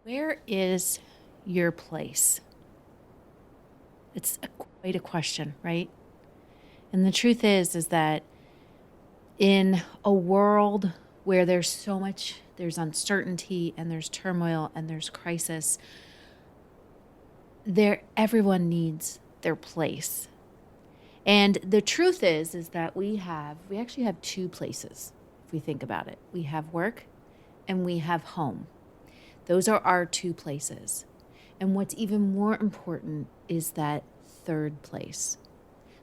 Where is your place? It's quite a question, right? And the truth is that in a world where there's so much, there's uncertainty and there's turmoil and there's crisis, everyone needs their place. And the truth is that we actually have two places, if we think about it. We have work and we have home. Those are our two places. And what's even more important is that third place.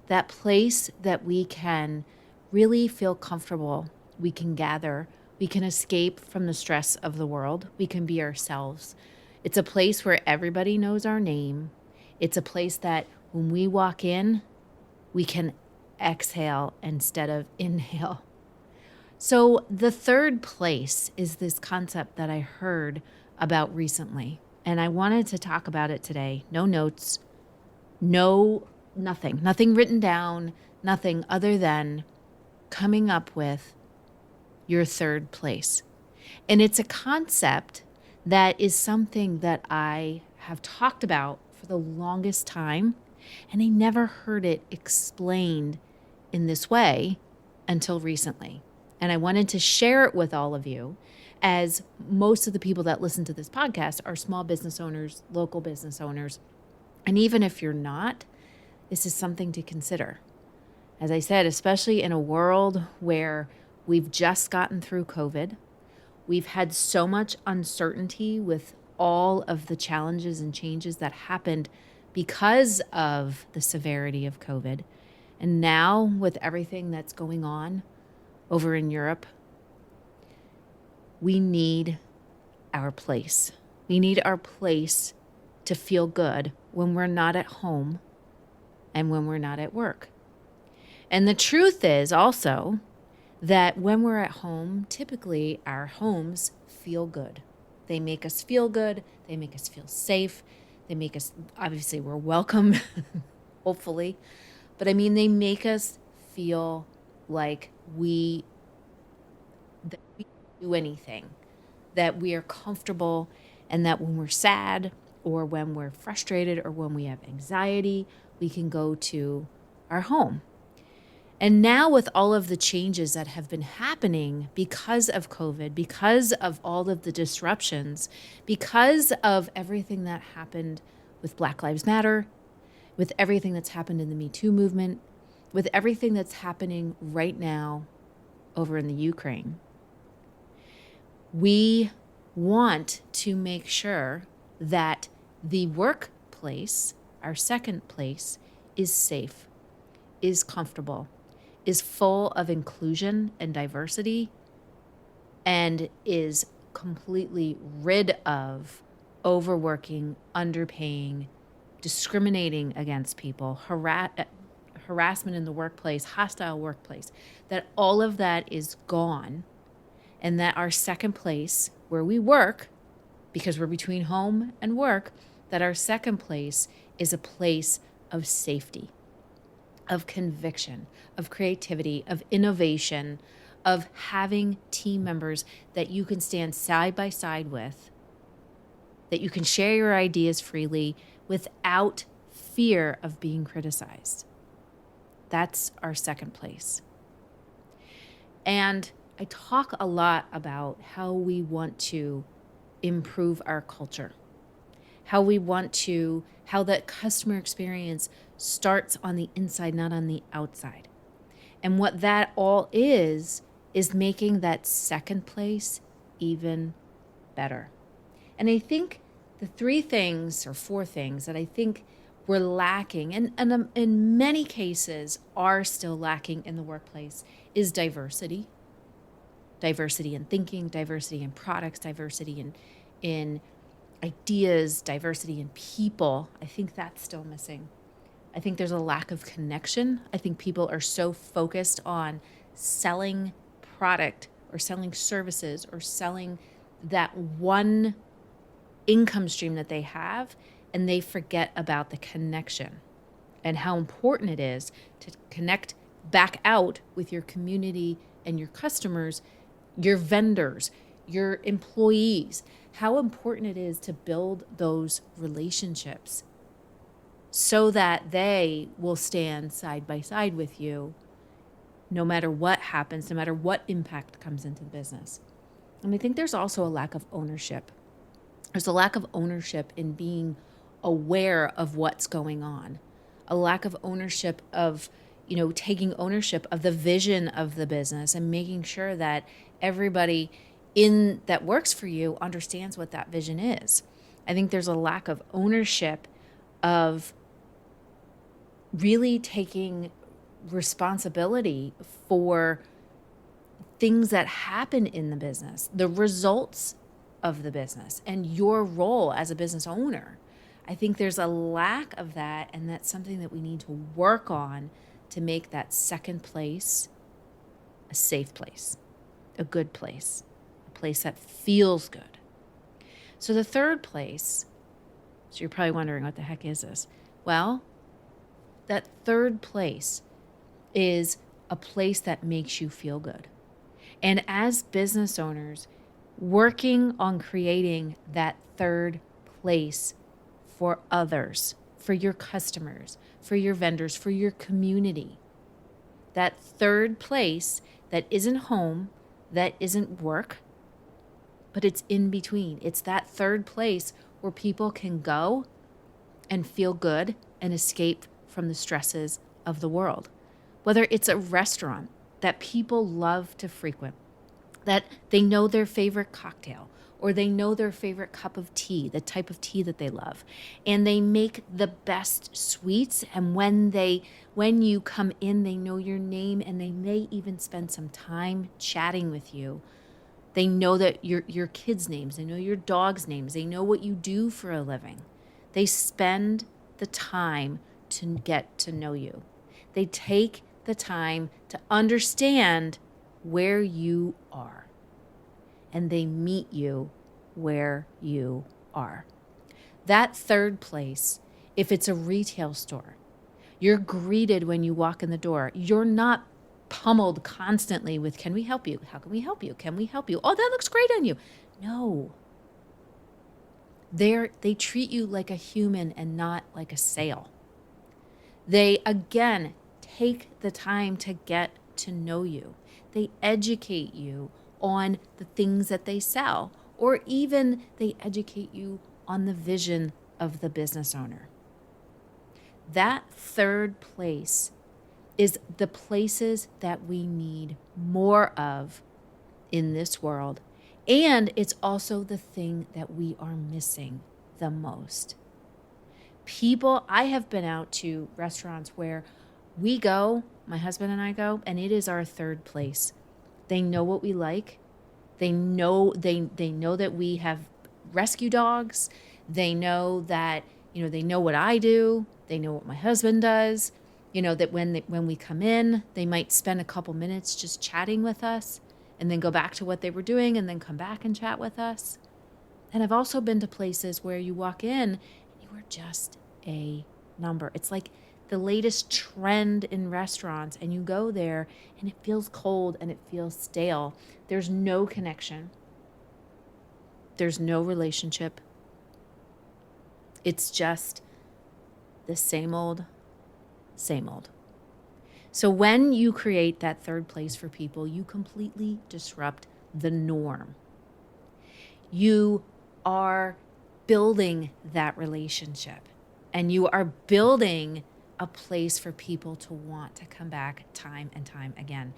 That place that we can really feel comfortable, we can gather, we can escape from the stress of the world, we can be ourselves. It's a place where everybody knows our name. It's a place that when we walk in, we can exhale instead of inhale. So the third place is this concept that I heard about recently, and I wanted to talk about it today. No notes, nothing written down, nothing other than coming up with your third place. And it's a concept that is something that I have talked about for the longest time, and I never heard it explained in this way until recently. And I wanted to share it with all of you, as most of the people that listen to this podcast are small business owners, local business owners. And even if you're not, this is something to consider. As I said, especially in a world where we've just gotten through COVID, we've had so much uncertainty with all of the challenges and changes that happened because of the severity of COVID. And now with everything that's going on over in Europe, we need our place. We need our place to feel good when we're not at home and when we're not at work. And the truth is also that when we're at home, typically our homes feel good. They make us feel good. They make us feel safe. They make us, obviously, we're welcome, hopefully. But I mean, they make us feel like that we can do anything, that we are comfortable, and that when we're sad or when we're frustrated or when we have anxiety, we can go to our home. And now with all of the changes that have been happening because of COVID, because of all of the disruptions, because of everything that happened with Black Lives Matter, with everything that's happened in the Me Too movement, with everything that's happening right now over in the Ukraine, we want to make sure that the workplace, our second place, is safe, is comfortable, is full of inclusion and diversity, and is completely rid of overworking, underpaying, discriminating against people, harassment in the workplace, hostile workplace, that all of that is gone, and that our second place where we work, because we're between home and work, that our second place is a place of safety, of conviction, of creativity, of innovation, of having team members that you can stand side by side with, that you can share your ideas freely without fear of being criticized. That's our second place. And I talk a lot about how we want to improve our culture, how the customer experience starts on the inside, not on the outside. And what that all is making that second place even better. And I think the three things or four things that I think we're lacking, and in many cases are still lacking in the workplace, is diversity. Diversity in thinking, diversity in products, diversity in ideas, diversity in people. I think that's still missing. I think there's a lack of connection. I think people are so focused on selling product or selling services or selling that one income stream that they have, and they forget about the connection and how important it is to connect back out with your community and your customers, your vendors, your employees, how important it is to build those relationships so that they will stand side by side with you no matter what happens, no matter what impact comes into the business. And I think there's also a lack of ownership. There's a lack of ownership in being aware of what's going on, a lack of ownership of, taking ownership of the vision of the business and making sure that everybody in that works for you understands what that vision is. I think there's a lack of ownership of really taking responsibility for things that happen in the business, the results of the business, and your role as a business owner. I think there's a lack of that, and that's something that we need to work on to make that second place a safe place, a good place, a place that feels good. So the third place, so you're probably wondering, what the heck is this? Well, that third place is a place that makes you feel good. And as business owners, working on creating that third place for others, for your customers, for your vendors, for your community. That third place that isn't home, that isn't work, but it's in between. It's that third place where people can go and feel good and escape from the stresses of the world. Whether it's a restaurant that people love to frequent, that they know their favorite cocktail, or they know their favorite cup of tea, the type of tea that they love, and they make the best sweets. And when you come in, they know your name, and they may even spend some time chatting with you. They know that your kids' names, they know your dog's names, they know what you do for a living. They spend the time to get to know you. They take the time to understand where you are, and they meet you where you are. That third place, if it's a retail store, you're greeted when you walk in the door. You're not pummeled constantly with, can we help you? How can we help you? Can we help you? Oh, that looks great on you. No. They treat you like a human and not like a sale. They, again, take the time to get to know you. They educate you on the things that they sell, or even they educate you on the vision of the business owner. That third place is the places that we need more of in this world. And it's also the thing that we are missing the most. I have been out to restaurants where we go, my husband and I go, and it is our third place. They know what we like. They know that we have rescue dogs. They know that, they know what I do. They know what my husband does. That when we come in, they might spend a couple minutes just chatting with us and then go back to what they were doing and then come back and chat with us. And I've also been to places where you walk in and you are just a number. It's like the latest trend in restaurants, and you go there and it feels cold and it feels stale. There's no connection. There's no relationship. It's just the same old, same old. So when you create that third place for people, you completely disrupt the norm. You are building that relationship, and you are building a place for people to want to come back time and time again.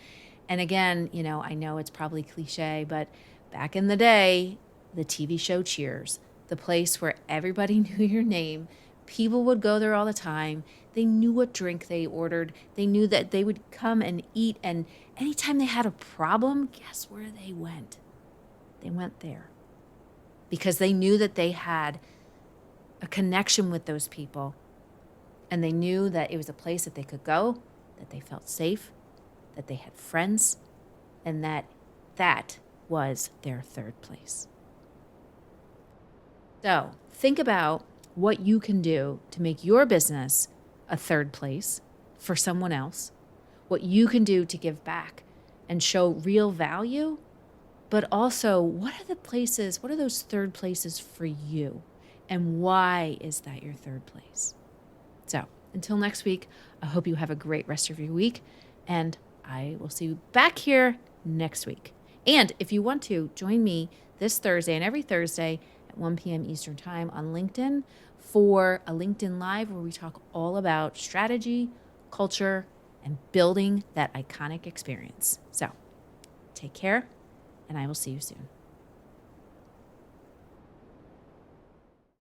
And again, I know it's probably cliche, but back in the day, the TV show Cheers, the place where everybody knew your name, people would go there all the time. They knew what drink they ordered. They knew that they would come and eat. And anytime they had a problem, guess where they went? They went there because they knew that they had a connection with those people. And they knew that it was a place that they could go, that they felt safe, that they had friends, and that was their third place. So think about what you can do to make your business a third place for someone else, what you can do to give back and show real value, but also what are those third places for you? And why is that your third place? So until next week, I hope you have a great rest of your week, and I will see you back here next week. And if you want to, join me this Thursday and every Thursday at 1 p.m. Eastern Time on LinkedIn for a LinkedIn Live where we talk all about strategy, culture, and building that iconic experience. So take care, and I will see you soon.